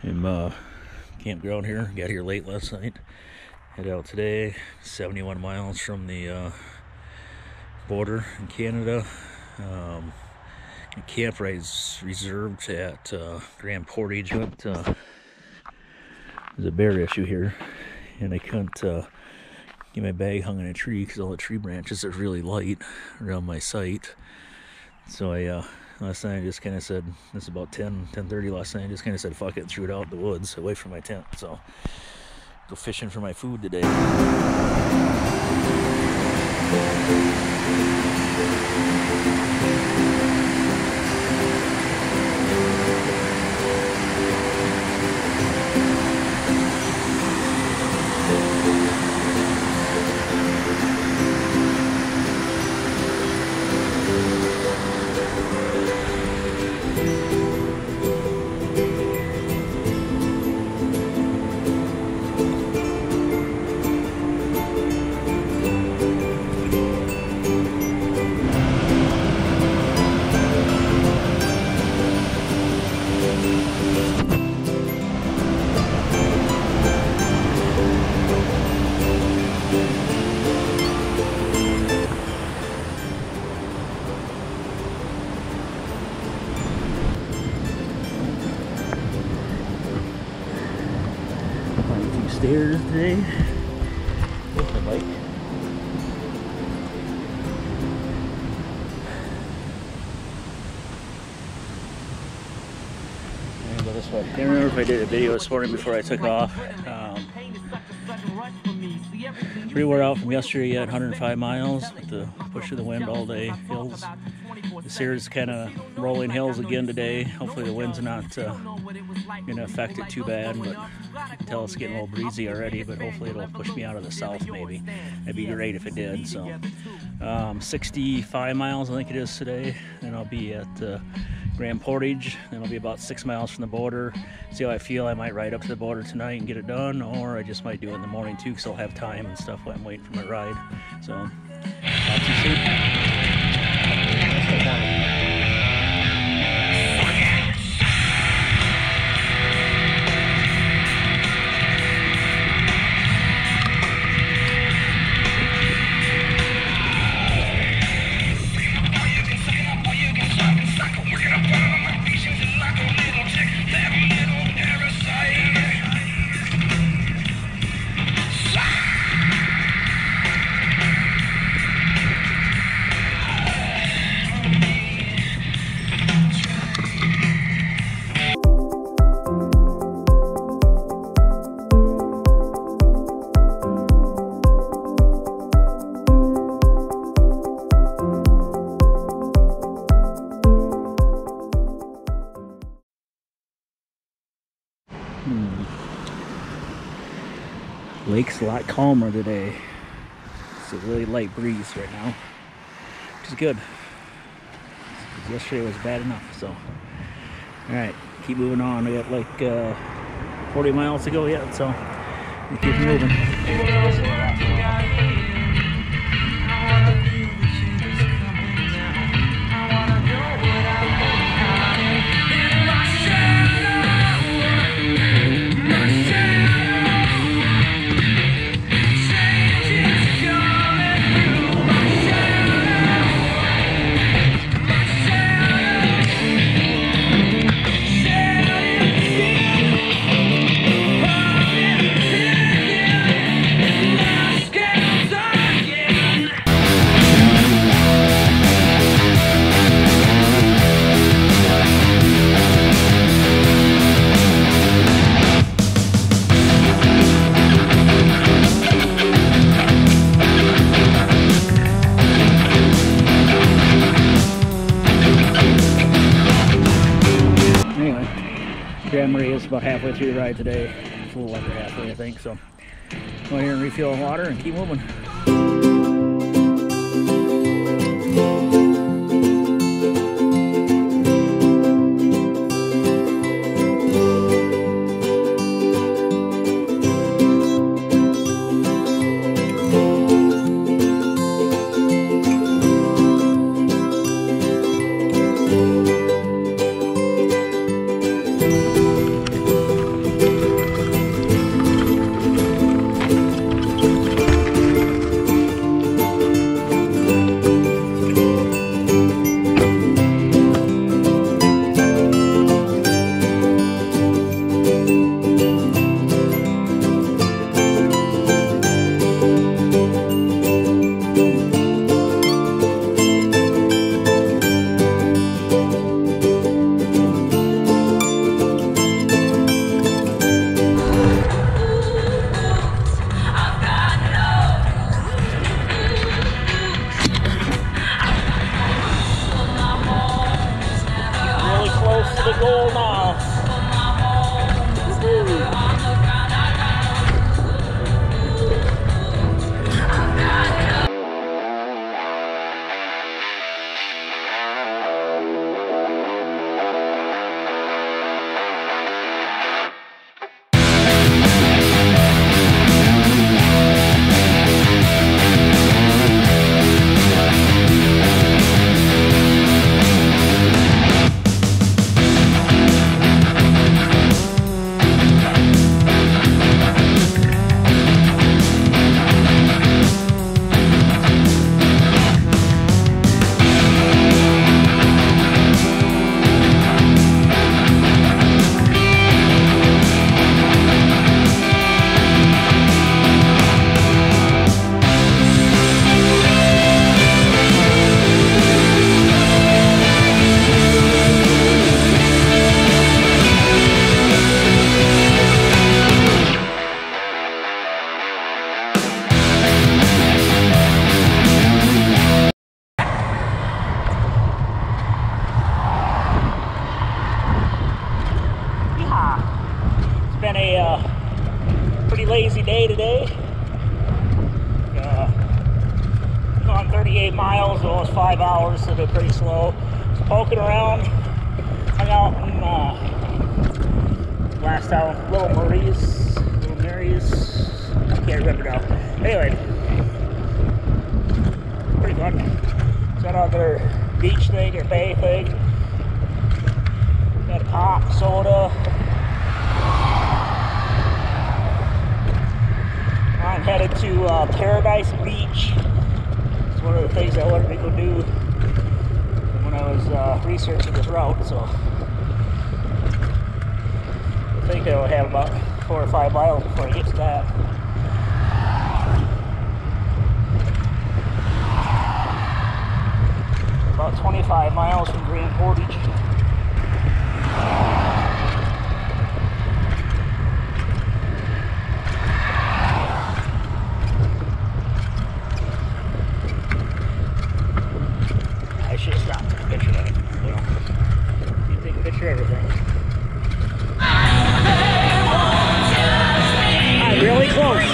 I'm campground here. Got here late last night. Head out today. 71 miles from the border in Canada. Camp ride's reserved at Grand Portage. There's a bear issue here, and I couldn't get my bag hung in a tree because all the tree branches are really light around my site. So I last night I just kind of said, this is about 10:30 last night, I just kind of said fuck it and threw it out in the woods away from my tent. So go fishing for my food today. Stairs today with my bike. And go this way. I can't remember if I did a video this morning before I took off. Pretty wore out from yesterday yet, 105 miles with the push of the wind all day. Hills. This here's kind of rolling hills again today. Hopefully the wind's not going to affect it too bad, but I can tell it's getting a little breezy already, but hopefully it'll push me out of the south maybe. That'd be great if it did. So 65 miles I think it is today, and I'll be at Grand Portage. Then I'll be about 6 miles from the border. See how I feel. I might ride up to the border tonight and get it done, or I just might do it in the morning too because I'll have time and stuff while I'm waiting for my ride. So talk to you soon. Lake's a lot calmer today. It's a really light breeze right now, which is good. Yesterday was bad enough. So, all right, keep moving on. We got like 40 miles to go yet, so we keep moving. Is about halfway through the ride today. It's a little under halfway, I think. So go here and refill water and keep moving. lazy day today. Gone 38 miles, almost 5 hours, so they're pretty slow. Just poking around, hung out in last town, Little Mary's. I can't remember now. Anyway, pretty fun. Got out their beach thing or bay thing. Got a pop, soda. I'm headed to Paradise Beach. It's one of the things I wanted to go do when I was researching this route. So I think I'll have about 4 or 5 miles before I get to that. About 25 miles from Grand Portage. I should have stopped and took a picture of it. You know, you take a picture of everything. I'm really close.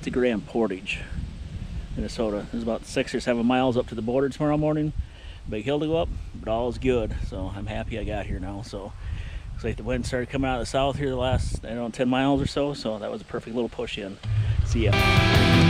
to Grand Portage, Minnesota. There's about 6 or 7 miles up to the border tomorrow morning. Big hill to go up, but all is good. So I'm happy I got here now. So looks like the wind started coming out of the south here the last, I don't know, 10 miles or so. So that was a perfect little push in. See ya.